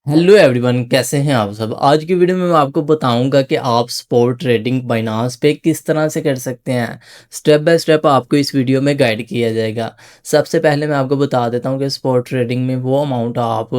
Hello everyone, कैसे हैं आप सब। आज की वीडियो में मैं आपको बताऊंगा कि आप स्पॉट ट्रेडिंग बाइनांस पे किस तरह से कर सकते हैं। स्टेप बाय स्टेप आपको इस वीडियो में गाइड किया जाएगा। सबसे पहले मैं आपको बता देता हूं कि स्पॉट ट्रेडिंग में वो अमाउंट आप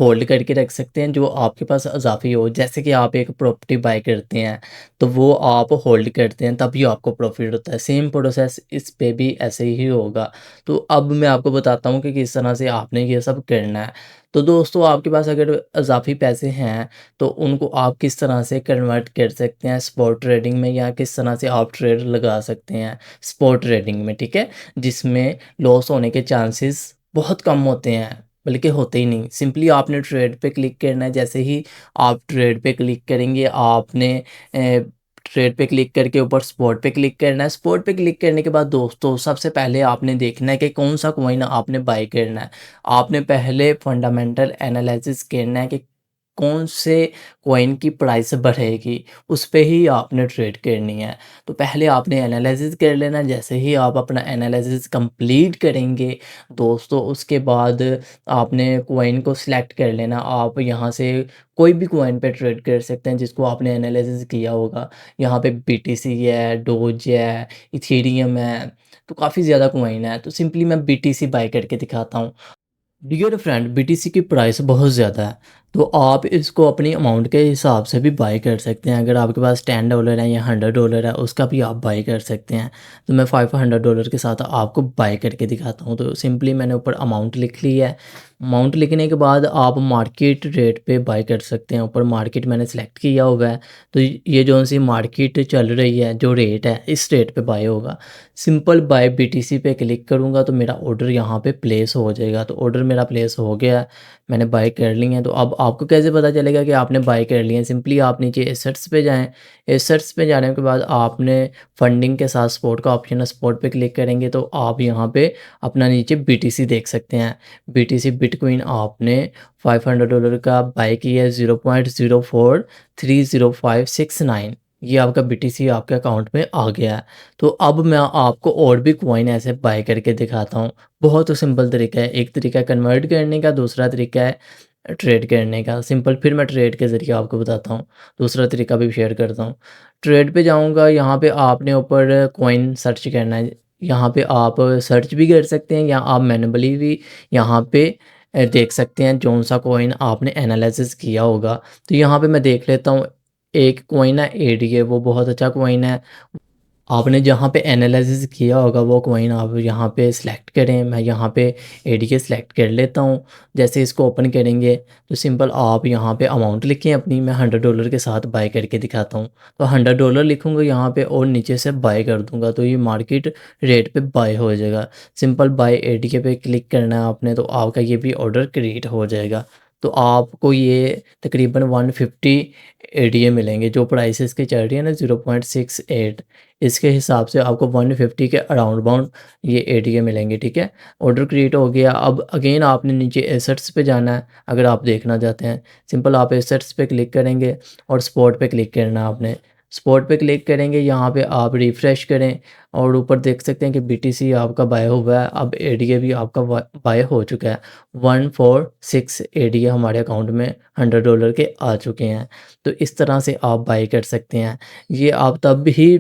होल्ड करके रख सकते हैं जो आपके पास इजाफी हो। जैसे कि आप एक प्रॉपर्टी बाय करते हैं तो वो आप होल्ड करते हैं तभी आपको प्रॉफिट होता है। सेम प्रोसेस इस पे भी ऐसे ही होगा। तो अब मैं आपको बताता हूँ कि किस तरह से आपने ये सब करना है। तो दोस्तों, आपके पास अगर इज़ाफ़ी पैसे हैं तो उनको आप किस तरह से कन्वर्ट कर सकते हैं स्पॉट ट्रेडिंग में, या किस तरह से आप ट्रेड लगा सकते हैं स्पॉट ट्रेडिंग में, ठीक है? जिसमें लॉस होने के चांसेस बहुत कम होते हैं, बल्कि होते ही नहीं। सिंपली आपने ट्रेड पे क्लिक करना है। जैसे ही आप ट्रेड पे क्लिक करेंगे, आपने ट्रेड पे क्लिक करके ऊपर स्पॉट पे क्लिक करना है। स्पॉट पे क्लिक करने के बाद दोस्तों, सबसे पहले आपने देखना है कि कौन सा कॉइन आपने बाय करना है। आपने पहले फंडामेंटल एनालिसिस करना है कि कौन से कॉइन की प्राइस बढ़ेगी, उस पे ही आपने ट्रेड करनी है। तो पहले आपने एनालिसिस कर लेना। जैसे ही आप अपना एनालिसिस कंप्लीट करेंगे दोस्तों, उसके बाद आपने कॉइन को सिलेक्ट कर लेना। आप यहाँ से कोई भी कॉइन पे ट्रेड कर सकते हैं जिसको आपने एनालिसिस किया होगा। यहाँ पे बीटीसी है, डोज है, इथेरियम है, तो काफ़ी ज़्यादा कॉइन है। तो सिंपली मैं बीटीसी बाय करके दिखाता हूँ। डियर फ्रेंड, बीटीसी की प्राइस बहुत ज़्यादा है, तो आप इसको अपनी अमाउंट के हिसाब से भी बाय कर सकते हैं। अगर आपके पास $10 है या $100 है, उसका भी आप बाय कर सकते हैं। तो मैं $500 के साथ आपको बाय करके दिखाता हूँ। तो सिंपली मैंने ऊपर अमाउंट लिख ली है। अमाउंट लिखने के बाद आप मार्केट रेट पे बाय कर सकते हैं। ऊपर मार्केट मैंने सेलेक्ट किया हुआ है, तो ये जो सी मार्केट चल रही है, जो रेट है, इस रेट पे बाय होगा। सिंपल बाय बीटीसी पे क्लिक करूँगा तो मेरा ऑर्डर यहाँ पे प्लेस हो जाएगा। तो ऑर्डर मेरा प्लेस हो गया है, मैंने बाय कर ली है। तो अब आपको कैसे पता चलेगा कि आपने बाय कर लिए हैं? सिंपली आप नीचे एसेट्स पे जाएँ। एसेट्स पे जाने के बाद आपने फंडिंग के साथ स्पॉट का ऑप्शन है, स्पॉट पे क्लिक करेंगे तो आप यहाँ पे अपना नीचे बीटीसी देख सकते हैं। बीटीसी बिटकॉइन आपने $500 का बाय किया है, 0.043059। ये आपका बीटीसी आपके अकाउंट में आ गया है। तो अब मैं आपको और भी कॉइन ऐसे बाय करके दिखाता हूँ। बहुत सिंपल तरीका है। एक तरीका है कन्वर्ट करने का, दूसरा तरीका है ट्रेड करने का। सिंपल फिर मैं ट्रेड के ज़रिए आपको बताता हूँ। दूसरा तरीका भी शेयर करता हूँ। ट्रेड पे जाऊँगा, यहाँ पे आपने ऊपर कॉइन सर्च करना है। यहाँ पे आप सर्च भी कर सकते हैं या आप मैन्युअली भी यहाँ पे देख सकते हैं कौन-सा कॉइन आपने एनालिसिस किया होगा। तो यहाँ पे मैं देख लेता हूँ। एक कॉइन है एडीए, वो बहुत अच्छा कॉइन है। आपने जहाँ पे एनालिसिस किया होगा वो कॉइन आप यहाँ पे सिलेक्ट करें। मैं यहाँ पे एडीके सिलेक्ट कर लेता हूँ। जैसे इसको ओपन करेंगे तो सिंपल आप यहाँ पे अमाउंट लिखें अपनी। मैं $100 के साथ बाय करके दिखाता हूँ। तो $100 लिखूँगा यहाँ पे और नीचे से बाय कर दूँगा, तो ये मार्केट रेट पे बाय हो जाएगा। सिंपल बाय एडीके पे क्लिक करना है आपने, तो आपका ये भी ऑर्डर क्रिएट हो जाएगा। तो आपको ये तकरीबन 150 एडीए मिलेंगे। जो प्राइस इसकी चल रही है ना 0.68, इसके हिसाब से आपको 150 के अराउंड अबाउंड ये एडीए मिलेंगे, ठीक है? ऑर्डर क्रिएट हो गया। अब अगेन आपने नीचे एसेट्स पे जाना है अगर आप देखना चाहते हैं। सिंपल आप एसेट्स पे क्लिक करेंगे और स्पॉट पे क्लिक करना है आपने। स्पॉट पे क्लिक करेंगे, यहाँ पे आप रिफ्रेश करें और ऊपर देख सकते हैं कि बीटीसी आपका बाय हुआ है। अब एडीए भी आपका बाय हो चुका है। 146 एडीए हमारे अकाउंट में $100 के आ चुके हैं। तो इस तरह से आप बाय कर सकते हैं। ये आप तब ही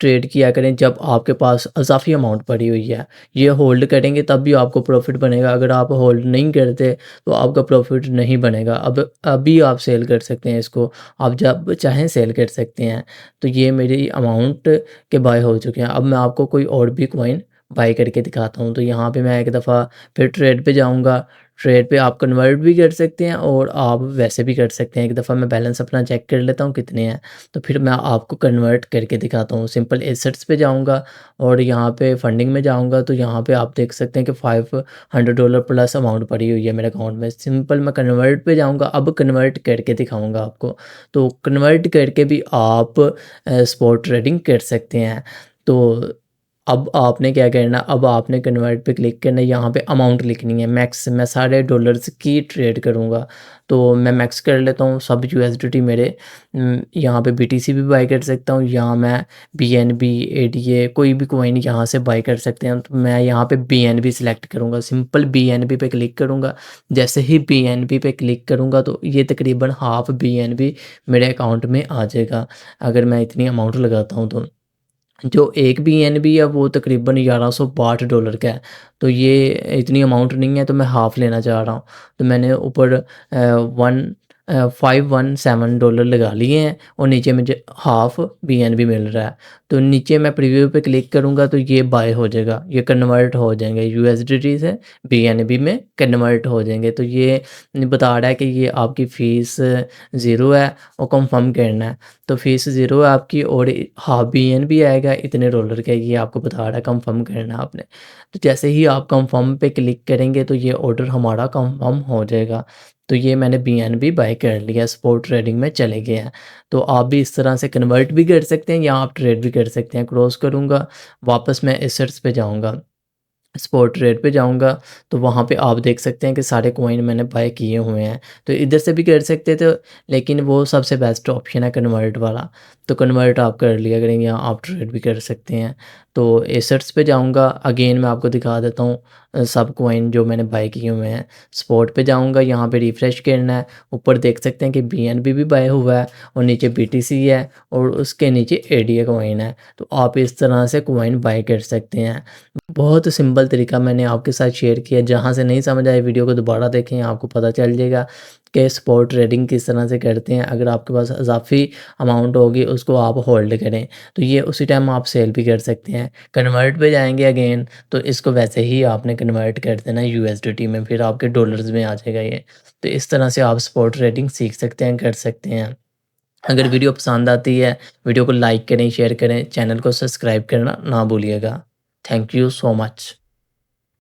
ट्रेड किया करें जब आपके पास अज़ाफ़ी अमाउंट पड़ी हुई है। ये होल्ड करेंगे तब भी आपको प्रॉफ़िट बनेगा। अगर आप होल्ड नहीं करते तो आपका प्रॉफ़िट नहीं बनेगा। अब अभी आप सेल कर सकते हैं इसको, आप जब चाहें सेल कर सकते हैं। तो ये मेरी अमाउंट के बाय हो चुके हैं। अब मैं आपको कोई और भी कॉइन बाय करके दिखाता हूँ। तो यहाँ पे मैं एक दफ़ा फिर ट्रेड पे जाऊँगा। ट्रेड पे आप कन्वर्ट भी कर सकते हैं और आप वैसे भी कर सकते हैं। एक दफ़ा मैं बैलेंस अपना चेक कर लेता हूँ कितने हैं, तो फिर मैं आपको कन्वर्ट करके दिखाता हूँ। सिंपल एसेट्स पे जाऊँगा और यहाँ पे फंडिंग में जाऊँगा, तो यहाँ पे आप देख सकते हैं कि $500 प्लस अमाउंट पड़ी हुई है मेरे अकाउंट में। सिंपल मैं कन्वर्ट पे जाऊँगा, अब कन्वर्ट करके दिखाऊँगा आपको। तो कन्वर्ट करके भी आप स्पॉट ट्रेडिंग कर सकते हैं। तो अब आपने क्या करना, अब आपने कन्वर्ट पे क्लिक करना है, यहाँ पे अमाउंट लिखनी है मैक्स। मैं सारे डॉलर्स की ट्रेड करूँगा, तो मैं मैक्स कर लेता हूँ सब यूएसडीटी मेरे। यहाँ पे बीटीसी भी बाय कर सकता हूँ, यहाँ मैं बीएनबी, एडीए कोई भी कॉइन यहाँ से बाय कर सकते हैं। तो मैं यहाँ पे बीएनबी सिलेक्ट करूँगा, सिंपल बीएनबी पे क्लिक करूँगा। जैसे ही बीएनबी पे क्लिक करूँगा तो ये तकरीबन हाफ बीएनबी मेरे अकाउंट में आ जाएगा, अगर मैं इतनी अमाउंट लगाता हूँ तो। जो एक बीएनबी है वो तकरीबन $1162 का है, तो ये इतनी अमाउंट नहीं है, तो मैं हाफ़ लेना चाह रहा हूँ। तो मैंने ऊपर 517 डॉलर लगा लिए हैं और नीचे मुझे हाफ़ बीएनबी मिल रहा है। तो नीचे मैं प्रीव्यू पे क्लिक करूँगा तो ये बाय हो जाएगा, ये कन्वर्ट हो जाएंगे यूएसडीटी से बीएनबी में कन्वर्ट हो जाएंगे। तो ये बता रहा है कि ये आपकी फ़ीस ज़ीरो है और कंफर्म करना है। तो फ़ीस ज़ीरो है आपकी और हाफ बीएनबी आएगा इतने डॉलर का, ये आपको बता रहा है, कंफर्म करना है आपने। तो जैसे ही आप कंफर्म पे क्लिक करेंगे तो ये ऑर्डर हमारा कंफर्म हो जाएगा। तो ये मैंने बीएनबी बाय कर लिया, स्पॉट ट्रेडिंग में चले गए हैं। तो आप भी इस तरह से कन्वर्ट भी कर सकते हैं या आप ट्रेड भी कर सकते हैं। क्रॉस करूँगा, वापस मैं एसेट्स पे जाऊँगा, स्पॉट ट्रेड पे जाऊँगा, तो वहाँ पे आप देख सकते हैं कि सारे कॉइन मैंने बाय किए हुए हैं। तो इधर से भी कर सकते थे, लेकिन वो सबसे बेस्ट ऑप्शन है कन्वर्ट वाला। तो कन्वर्ट आप कर लिया करेंगे, या आप ट्रेड भी कर सकते हैं। तो एसेट्स पे जाऊँगा, अगेन मैं आपको दिखा देता हूँ सब कॉइन जो मैंने बाय किए हुए हैं। स्पॉट पे जाऊँगा, यहाँ पे रिफ्रेश करना है, ऊपर देख सकते हैं कि बीएनबी भी बाय हुआ है और नीचे बीटीसी है और उसके नीचे एडीए कॉइन है। तो आप इस तरह से कॉइन बाय कर सकते हैं। बहुत सिंपल तरीका मैंने आपके साथ शेयर किया। जहाँ से नहीं समझ आए वीडियो को दोबारा देखें, आपको पता चल जाएगा कि स्पॉट ट्रेडिंग किस तरह से करते हैं। अगर आपके पास इजाफ़ी अमाउंट होगी उसको आप होल्ड करें, तो ये उसी टाइम आप सेल भी कर सकते हैं। कन्वर्ट पे जाएँगे अगेन, तो इसको वैसे ही आपने कन्वर्ट कर देना यूएसडीटी में, फिर आपके डॉलर्स में आ जाएगा ये। तो इस तरह से आप स्पॉट ट्रेडिंग सीख सकते हैं, कर सकते हैं। अगर वीडियो पसंद आती है, वीडियो को लाइक करें, शेयर करें, चैनल को सब्सक्राइब करना ना भूलिएगा। Thank you so much.